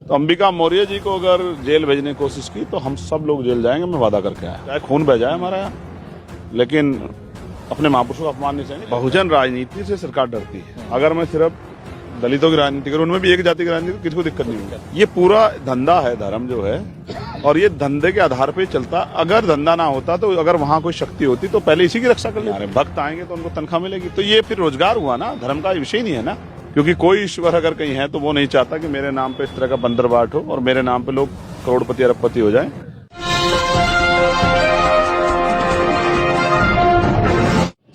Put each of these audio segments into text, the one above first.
तो अंबिका मौर्य जी को अगर जेल भेजने की कोशिश की तो हम सब लोग जेल जाएंगे, मैं वादा करके आया। चाहे खून बह जाए हमारा यहाँ, लेकिन अपने महापुरुषों का अपमान नहीं सहेंगे। बहुजन राजनीति से सरकार डरती है। अगर मैं सिर्फ दलितों की राजनीति करूं, उनमें भी एक जाति की राजनीति, किसी को दिक्कत नहीं होगी। ये पूरा धंधा है, धर्म जो है, और ये धंधे के आधार पे चलता। अगर धंधा ना होता तो अगर वहां कोई शक्ति होती तो पहले इसी की रक्षा कर लेते। भक्त आएंगे तो उनको तनख्वाह मिलेगी, तो ये फिर रोजगार हुआ ना, धर्म का विषय नहीं है ना। क्योंकि कोई ईश्वर अगर कहीं है तो वो नहीं चाहता कि मेरे नाम पे इस तरह का बंदरबाट हो और मेरे नाम पे लोग करोड़पति अरबपति हो जाएं।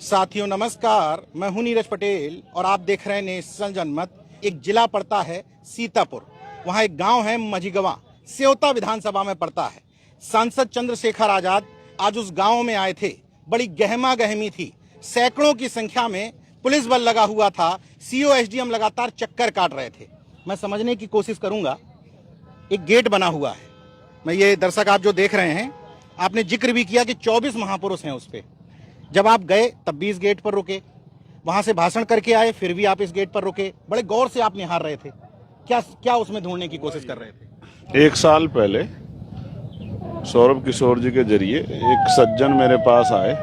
साथियों नमस्कार, मैं हूं नीरज पटेल और आप देख रहे हैं नेशनल जनमत। एक जिला पड़ता है सीतापुर, वहां एक गांव है मझीगवा, सेवता विधानसभा में पड़ता है। सांसद चंद्रशेखर आजाद आज उस गांव में आए थे। बड़ी गहमा गहमी थी, सैकड़ों की संख्या में पुलिस बल लगा हुआ था। सीओ एसडीएम लगातार चक्कर काट रहे थे। मैं समझने की कोशिश करूंगा। एक गेट बना हुआ है, मैं ये दर्शक आप जो देख रहे हैं, आपने जिक्र भी किया कि 24 महापुरुष हैं उस पे। जब आप गए तब भी इस गेट पर रुके, वहां से भाषण करके आए, फिर भी आप इस गेट पर रुके। बड़े गौर से आप निहार रहे थे। क्या उसमें ढूंढने की कोशिश कर रहे थे? 1 साल पहले सौरभ किशोर जी के जरिए एक सज्जन मेरे पास आए,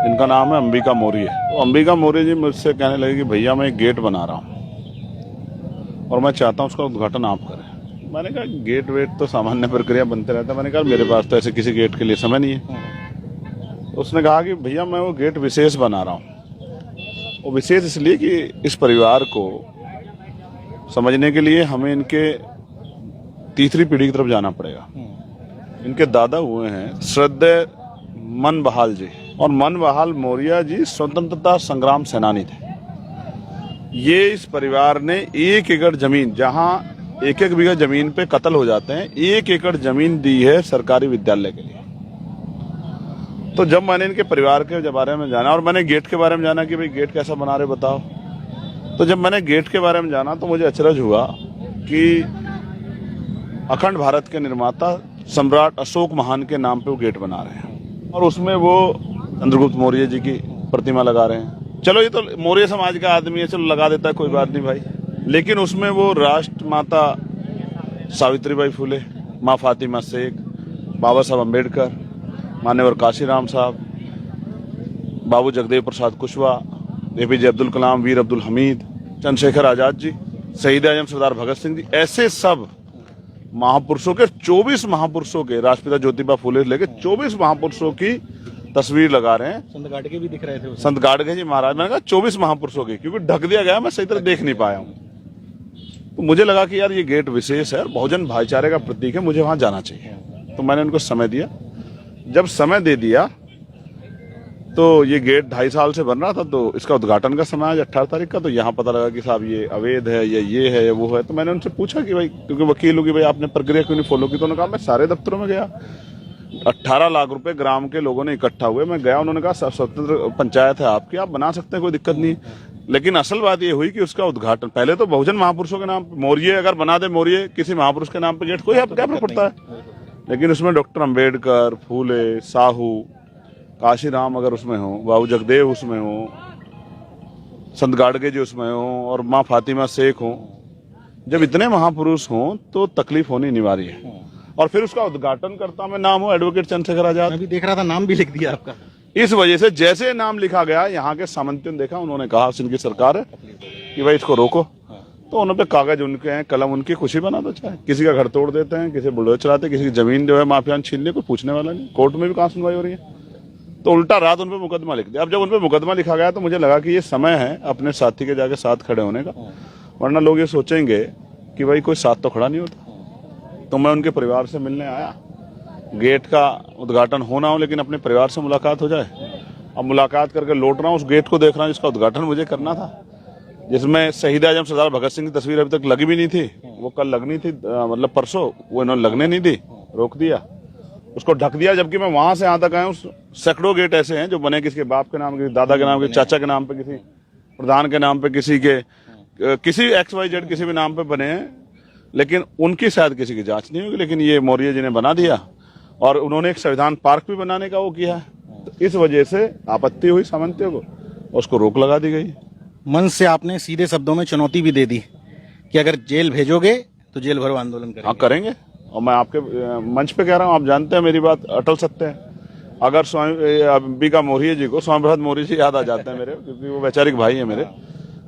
इनका नाम है अंबिका मौर्य। तो अंबिका मौर्य जी मुझसे कहने लगे कि भैया मैं एक गेट बना रहा हूँ और मैं चाहता हूँ उसका उद्घाटन आप करें। मैंने कहा गेट वेट तो सामान्य प्रक्रिया बनते रहता है। मैंने कहा मेरे पास तो ऐसे किसी गेट के लिए समय नहीं है। उसने कहा कि भैया मैं वो गेट विशेष बना रहा हूँ। वो विशेष इसलिए कि इस परिवार को समझने के लिए हमें इनके तीसरी पीढ़ी की तरफ जाना पड़ेगा। इनके दादा हुए हैं श्रद्धेय मन बहाल जी, और मन बहाल मौर्य जी स्वतंत्रता संग्राम सेनानी थे। ये इस परिवार ने 1 एकड़ जमीन, जहां 1-1 बीघा जमीन पे कत्ल हो जाते हैं, 1 एकड़ जमीन दी है सरकारी विद्यालय के लिए। तो जब मैंने इनके परिवार के बारे में जाना और मैंने गेट के बारे में जाना कि भाई गेट कैसा बना रहे बताओ, तो जब मैंने गेट के बारे में जाना तो मुझे अचरज हुआ कि अखंड भारत के निर्माता सम्राट अशोक महान के नाम पे वो गेट बना रहे हैं और उसमें वो चंद्रगुप्त मौर्य जी की प्रतिमा लगा रहे हैं। चलो ये तो मौर्य समाज का आदमी है, चलो लगा देता है, कोई बात नहीं भाई। लेकिन उसमें वो राष्ट्रमाता सावित्रीबाई फुले, माँ फातिमा शेख, बाबा साहब अम्बेडकर, मान्यवर काशीराम साहब, बाबू जगदेव प्रसाद कुशवाहा, एपीजे अब्दुल कलाम, वीर अब्दुल हमीद, चंद्रशेखर आजाद जी, शहीद आजम सरदार भगत सिंह जी, ऐसे सब महापुरुषों के 24 महापुरुषों के, राष्ट्रपिता ज्योतिबा फुले लेके 24 महापुरुषों की तस्वीर लगा रहे हैं। संत गाडगे भी दिख रहे थे। संत गाडगे जी महाराज, मैंने कहा 24 महापुरुषों की, क्योंकि ढक दिया गया, मैं सही तरह देख नहीं पाया हूँ। तो मुझे लगा कि यार ये गेट विशेष है, बहुजन भाईचारे का प्रतीक है, मुझे वहां जाना चाहिए। तो मैंने उनको समय दिया। जब समय दे दिया तो ये गेट 2.5 साल से बन रहा था, तो इसका उद्घाटन का समय आज 18 तारीख का। तो यहाँ पता लगा कि साहब ये अवैध है या ये है या वो है। तो मैंने उनसे पूछा कि भाई, क्योंकि वकील होगी, भाई आपने प्रक्रिया क्यों नहीं फॉलो की? तो उन्होंने कहा मैं सारे दफ्तरों में गया, 18 लाख रुपए ग्राम के लोगों ने इकट्ठा हुए, मैं गया। उन्होंने कहा स्वतंत्र पंचायत है आपकी, आप बना सकते हैं, कोई दिक्कत नहीं। लेकिन असल बात ये हुई कि उसका उद्घाटन पहले तो बहुजन महापुरुषों के नाम पे, मौर्य अगर बना दे, मौर्य किसी महापुरुष के नाम पे गेट, कोई क्या फर्क पड़ता है? लेकिन उसमें डॉक्टर अम्बेडकर, फूले, साहू, काशीराम अगर उसमें हो, बाबू जगदेव उसमें हो, संत गाडगे जी उसमें हो और माँ फातिमा शेख हो, जब इतने महापुरुष हों तो तकलीफ होनी अनिवार्य है। और फिर उसका उद्घाटन करता में नाम हो एडवोकेट चंद्रशेखर आजाद। मैं भी देख रहा था, नाम भी लिख दिया आपका। इस वजह से जैसे नाम लिखा गया, यहाँ के सामंतियों ने देखा, उन्होंने कहा इनकी सरकार है कि भाई इसको रोको। तो उन पे कागज उनके हैं, कलम उनकी, खुशी बना दो। चाहे किसी का घर तोड़ देते हैं, किसी बुलडोजर चलाते हैं, किसी की जमीन जो है माफियान छीन ले, कोई पूछने वाला नहीं। कोर्ट में भी कहाँ सुनवाई हो रही है? तो उल्टा रात उन पे मुकदमा लिख दिया। अब जब उन पे मुकदमा लिखा गया तो मुझे लगा कि ये समय है अपने साथी के जाके साथ खड़े होने का, वरना लोग ये सोचेंगे कि भाई कोई साथ तो खड़ा नहीं होता। तो मैं उनके परिवार से मिलने आया। गेट का उद्घाटन होना हो, लेकिन अपने परिवार से मुलाकात हो जाए। अब मुलाकात करके लौट रहा हूँ, उस गेट को देख रहा हूँ जिसका उद्घाटन मुझे करना था, जिसमें शहीद आजम सरदार भगत सिंह की तस्वीर अभी तक लगी भी नहीं थी। वो कल लगनी थी, मतलब परसों, वो इन्होंने लगने नहीं दी, रोक दिया, उसको ढक दिया। जबकि मैं वहां से यहाँ तक आया हूँ, सैकड़ों गेट ऐसे हैं जो बने किसी के बाप के नाम, किसी दादा के नाम, किसी चाचा के नाम पे, किसी प्रधान के नाम पे, किसी के किसी XYZ किसी भी नाम पे बने हैं, लेकिन उनकी शायद किसी की जांच नहीं होगी। लेकिन ये मौर्य जी ने बना दिया और उन्होंने एक संविधान पार्क भी बनाने का वो किया है। तो इस वजह से आपत्ति हुई सामंतियों को, उसको रोक लगा दी गई। मन से आपने सीधे शब्दों में चुनौती भी दे दी कि अगर जेल भेजोगे तो जेल भरो आंदोलन करेंगे। हाँ करेंगे। और मैं आपके मंच पे कह रहा हूँ, आप जानते हैं मेरी बात अटल सत्य है। अगर स्वामी अंबिका मौर्य जी को, स्वामी प्रसाद मौर्य जी याद आ जाते हैं मेरे, क्योंकि वो वैचारिक भाई है मेरे।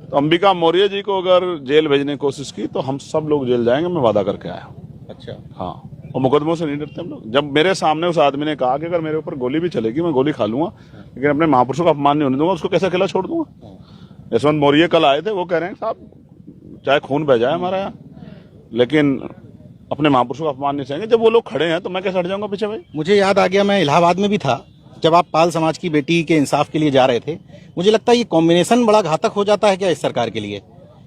तो अंबिका मौर्य जी को अगर जेल भेजने की कोशिश की तो हम सब लोग जेल जाएंगे, मैं वादा करके आया हूँ। अच्छा। हाँ, और मुकदमों से नहीं डरते हम लोग। जब मेरे सामने उस आदमी ने कहा कि अगर मेरे ऊपर गोली भी चलेगी मैं गोली खा लूंगा, लेकिन अपने महापुरुषों का अपमान नहीं होने दूंगा, उसको कैसे अकेला छोड़ दूंगा। यशवंत मौर्य कल आए थे, वो कह रहे हैं साहब चाहे खून बह जाए हमारा यहाँ, लेकिन अपने महापुरुषों का अपमान नहीं सहेंगे। जब वो लोग खड़े हैं तो मैं कैसे हट जाऊंगा पीछे भाई। मुझे याद आ गया, मैं इलाहाबाद में भी था जब आप पाल समाज की बेटी के इंसाफ के लिए जा रहे थे। मुझे लगता है ये कॉम्बिनेशन बड़ा घातक हो जाता है क्या इस सरकार के लिए,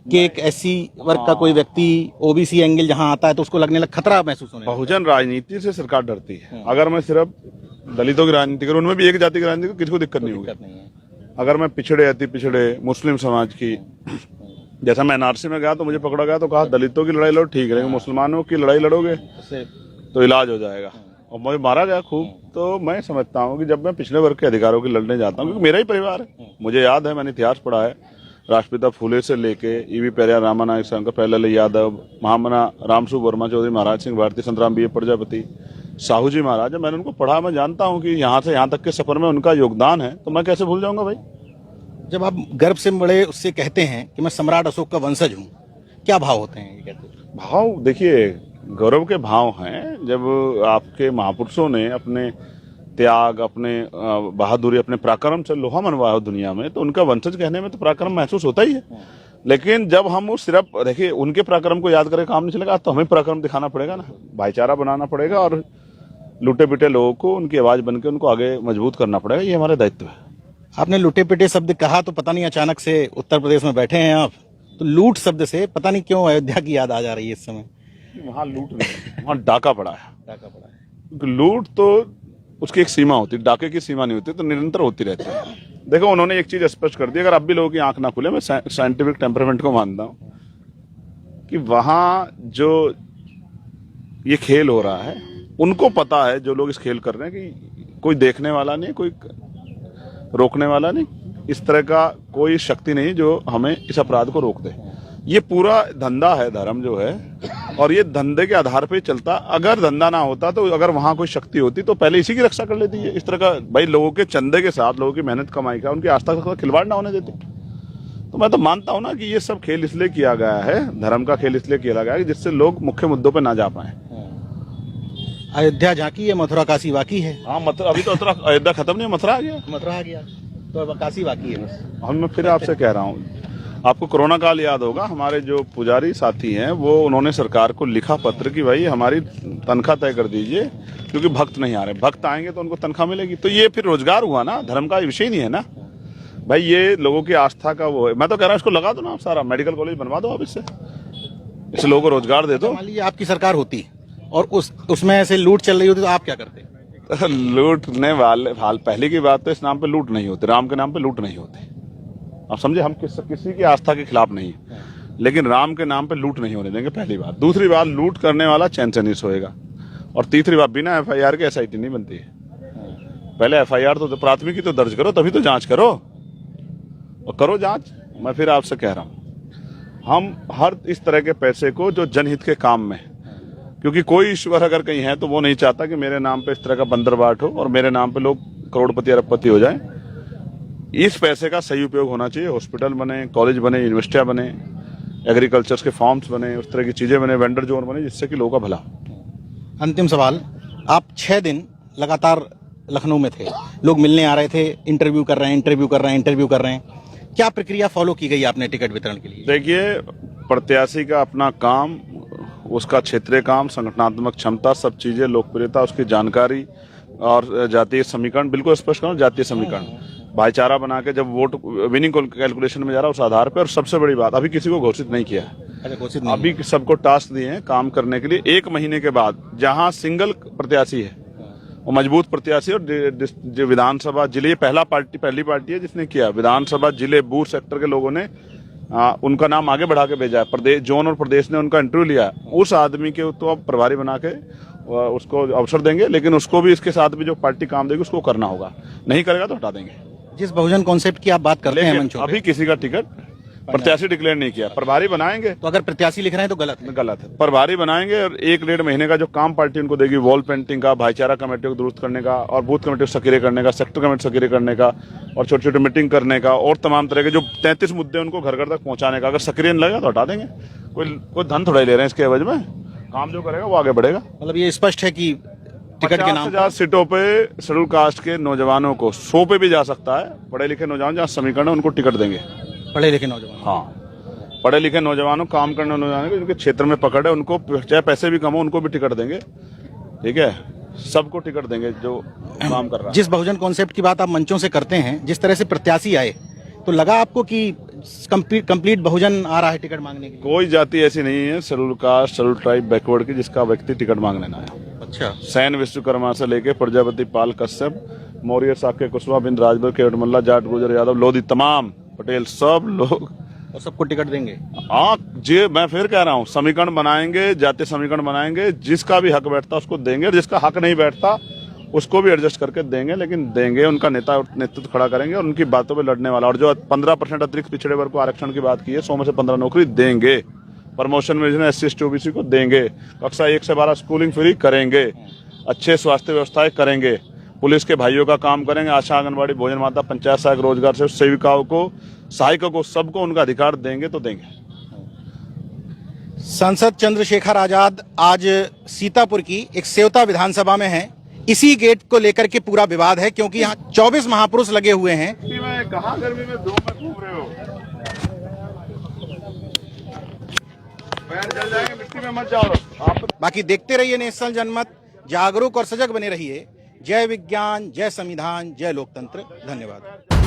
कि एक एससी वर्ग का कोई व्यक्ति ओबीसी एंगल जहां आता है तो उसको लगने लग खतरा महसूस होने लगता है। बहुजन राजनीति से सरकार डरती है। अगर मैं सिर्फ दलितों की राजनीति करूं, उनमें भी एक जाति की राजनीति करूं, किसी को दिक्कत नहीं होगी। अगर मैं पिछड़े अति पिछड़े मुस्लिम समाज की, जैसा मैं एनआरसी में गया तो मुझे पकड़ा गया तो कहा दलितों की लड़ाई लड़ो ठीक है, लेकिन मुसलमानों की लड़ाई लड़ोगे तो इलाज हो जाएगा, और मुझे मारा गया खूब। तो मैं समझता हूँ कि जब मैं पिछड़े वर्ग के अधिकारों की लड़ने जाता हूँ, क्योंकि मेरा ही परिवार है, मुझे याद है, मैंने इतिहास पढ़ा है, राष्ट्रपिता फूले से लेके ईवी पेरियार, रामानायक शंकर, पहले यादव, महामना रामसु वर्मा चौधरी, महाराज सिंह भारती, संतराम बी प्रजापति, साहू जी महाराज, मैंने उनको पढ़ा, मैं जानता हूँ कि यहाँ से यहाँ तक के सफर में उनका योगदान है, तो मैं कैसे भूल जाऊंगा भाई। जब आप गर्व से बड़े उससे कहते हैं कि मैं सम्राट अशोक का वंशज हूँ, क्या भाव होते हैं ये कहते हैं? भाव देखिए, गौरव के भाव हैं। जब आपके महापुरुषों ने अपने त्याग, अपने बहादुरी, अपने पराक्रम से लोहा मनवाया हो दुनिया में, तो उनका वंशज कहने में तो पराक्रम महसूस होता ही है। लेकिन जब हम वो सिर्फ देखिए उनके पराक्रम को याद करके काम नहीं चलेगा, तो हमें पराक्रम दिखाना पड़ेगा ना, भाईचारा बनाना पड़ेगा, और लुटे पिटे लोगों को उनकी आवाज बनकर उनको आगे मजबूत करना पड़ेगा। ये हमारा दायित्व है। आपने लुटे पिटे शब्द कहा तो पता नहीं अचानक से उत्तर प्रदेश में बैठे हैं आप, तो लूट शब्द से पता नहीं क्यों अयोध्या की याद आ जा रही है इस समय। वहाँ लूट नहीं, वहाँ डाका पड़ा है। डाका पड़ा है, क्योंकि लूट तो उसकी एक सीमा होती है, डाके की सीमा नहीं होती, तो निरंतर होती रहती है। देखो उन्होंने एक चीज स्पष्ट कर दी, अगर अब भी लोगों की आंख ना खुले, मैं साइंटिफिक टेम्परामेंट को मानता हूँ कि वहां जो ये खेल हो रहा है, उनको पता है, जो लोग इस खेल कर रहे हैं, कि कोई देखने वाला नहीं, कोई रोकने वाला नहीं, इस तरह का कोई शक्ति नहीं जो हमें इस अपराध को रोक दे। ये पूरा धंधा है धर्म जो है, और ये धंधे के आधार पे चलता। अगर धंधा ना होता, तो अगर वहां कोई शक्ति होती तो पहले इसी की रक्षा कर लेती है। इस तरह का भाई लोगों के चंदे के साथ, लोगों की मेहनत कमाई का, उनकी आस्था का खिलवाड़ ना होने देती। तो मैं तो मानता हूं ना कि ये सब खेल इसलिए किया गया है, धर्म का खेल इसलिए किया गया है, जिससे लोग मुख्य मुद्दों पर ना जा पाए। अयोध्या झांकी है, मथुरा काशी बाकी है। हाँ, अभी तो अयोध्या खत्म नहीं, मथुरा आ गया। मथुरा आ गया तो अब काशी बाकी है बस। हम मैं फिर आपसे कह रहा हूँ, आपको कोरोना काल याद होगा, हमारे जो पुजारी साथी हैं वो उन्होंने सरकार को लिखा पत्र कि भाई हमारी तनख्वाह तय कर दीजिए, क्योंकि भक्त नहीं आ रहे, भक्त आएंगे तो उनको तनख्वाह मिलेगी। तो ये फिर रोजगार हुआ ना, धर्म का विषय नहीं है ना भाई, ये लोगों की आस्था का वो है। मैं तो कह रहा हूँ इसको लगा दो ना, आप सारा मेडिकल कॉलेज बनवा दो, आप इससे लोगों को रोजगार दे दो। मान लीजिए आपकी सरकार होती और उसमें ऐसे लूट चल रही होती तो आप क्या करते? लूटने वाले, पहले की बात तो इस नाम पे लूट नहीं होती, राम के नाम पे लूट नहीं होती। आप समझे, हम किसी की आस्था के खिलाफ नहीं, लेकिन राम के नाम पे लूट नहीं होने देंगे, पहली बात। दूसरी बात, लूट करने वाला चैन से नहीं सोएगा। और तीसरी बात, बिना एफआईआर के एसआईटी नहीं बनती है। पहले एफआईआर तो प्राथमिकी तो दर्ज करो, तभी तो जांच करो, और करो जांच। मैं फिर आपसे कह रहा हूं, हम हर इस तरह के पैसे को जो जनहित के काम में, क्योंकि कोई ईश्वर अगर कहीं है तो वो नहीं चाहता कि मेरे नाम पे इस तरह का बंदरबाट हो और मेरे नाम पे लोग करोड़पति अरबपति हो जाएं। इस पैसे का सही उपयोग होना चाहिए। हॉस्पिटल बने, कॉलेज बने, यूनिवर्सिटियां बने, एग्रीकल्चर के फार्म्स बने, उस तरह की चीजें बने, वेंडर जोन बने, जिससे कि लोगों का भला। अंतिम सवाल, आप 6 दिन लगातार लखनऊ में थे, लोग मिलने आ रहे थे, इंटरव्यू कर रहे हैं, क्या प्रक्रिया फॉलो की गई आपने टिकट वितरण के लिए? देखिए, प्रत्याशी का अपना काम, उसका क्षेत्रीय काम, संगठनात्मक क्षमता, सब चीजें, लोकप्रियता, उसकी जानकारी और जातीय समीकरण, बिल्कुल स्पष्ट करो, जातीय समीकरण, भाईचारा बना के जब वोट विनिंग कैलकुलेशन में जा रहा है उस आधार पर। और सबसे बड़ी बात, अभी किसी को घोषित नहीं किया है, घोषित नहीं, अभी सबको टास्क दिए हैं काम करने के लिए। 1 महीने के बाद जहां सिंगल प्रत्याशी है, वो मजबूत प्रत्याशी, और जो विधानसभा जिले, पहली पार्टी है जिसने किया, विधानसभा जिले बूथ सेक्टर के लोगों ने उनका नाम आगे बढ़ा के भेजा है, प्रदेश जोन और प्रदेश ने उनका इंटरव्यू लिया। उस आदमी के तो अब प्रभारी बना के उसको अवसर देंगे, लेकिन उसको भी इसके साथ भी जो पार्टी काम देगी उसको करना होगा, नहीं करेगा तो हटा देंगे। जिस बहुजन कॉन्सेप्ट की आप बात करते हैं मंचों पे, अभी किसी का टिकट प्रत्याशी डिक्लेयर नहीं किया। प्रभारी बनाएंगे, तो अगर प्रत्याशी लिख रहे हैं तो गलत है। गलत है। प्रभारी बनाएंगे और 1-1.5 महीने का जो काम पार्टी उनको देगी, वॉल पेंटिंग का, भाईचारा कमेटी को दुरुस्त करने का, और बूथ कमेटी को सक्रिय करने का, सेक्टर कमेटी सक्रिय करने का, और छोटी छोटी मीटिंग करने का, और तमाम तरह के जो 33 मुद्दे उनको घर घर तक पहुंचाने का। अगर सक्रिय नहीं लगेगा तो हटा देंगे। कोई धन थोड़ा ही ले रहे हैं इसके एवज में। काम जो करेगा वो आगे बढ़ेगा। मतलब ये स्पष्ट है कि टिकट के नाम 50,000 सीटों पे शेड्यूल कास्ट के नौजवानों को 100 पे भी जा सकता है। पढ़े लिखे नौजवान जहाँ समीकरण है उनको टिकट देंगे। पढ़े लिखे नौजवान, हाँ, पढ़े लिखे नौजवानों, काम करने नौजवानों को, जिनके क्षेत्र में पकड़ है, उनको चाहे पैसे भी कम हो उनको भी टिकट देंगे। ठीक है, सबको टिकट देंगे जो काम कर रहा है। जिस बहुजन कॉन्सेप्ट की बात आप मंचों से करते हैं, जिस तरह से प्रत्याशी आए, तो लगा आपको कि कंप्लीट बहुजन आ रहा है टिकट मांगने के लिए? कोई जाति ऐसी नहीं है schedule caste, schedule tribe, backward की जिसका व्यक्ति टिकट मांगने ना आया। अच्छा, सैन विश्वकर्मा से लेके प्रजापति पाल कश्यप, मौर्य साक्य कुशवाहा, बिंद राजभर, केवट मल्ला, जाट गुजर यादव, लोधी, तमाम पटेल, सब लोग, और सबको टिकट देंगे? हाँ जी, मैं फिर कह रहा हूँ, समीकरण बनाएंगे, जातीय समीकरण बनाएंगे, जिसका भी हक बैठता उसको देंगे, और जिसका हक नहीं बैठता उसको भी एडजस्ट करके देंगे। लेकिन देंगे, उनका नेतृत्व खड़ा करेंगे और उनकी बातों पे लड़ने वाला। और जो 15% अतिरिक्त पिछड़े वर्ग को आरक्षण की बात की है, 100 में से 15 नौकरी देंगे। प्रमोशन में SC ST OBC को देंगे। कक्षा 1 से 12 स्कूलिंग फ्री करेंगे। अच्छे स्वास्थ्य व्यवस्थाएं करेंगे। पुलिस के भाइयों का काम करेंगे। आशा, आंगनबाड़ी, भोजन माता, पंचायत सहायक, रोजगार से सेविकाओं को, सहायकों को, सबको उनका अधिकार देंगे तो देंगे। सांसद चंद्रशेखर आजाद आज सीतापुर की एक सेवता विधानसभा में हैं। इसी गेट को लेकर के पूरा विवाद है, क्योंकि यहाँ 24 महापुरुष लगे हुए हैं। कहाँ गर्मी में धूप में घूम रहे हो? पैर जल जाएंगे, मिट्टी में मत जाओ आप। बाकी देखते रहिए नेशनल जनमत, जागरूक और सजग बने रहिए। जय विज्ञान, जय संविधान, जय लोकतंत्र। धन्यवाद।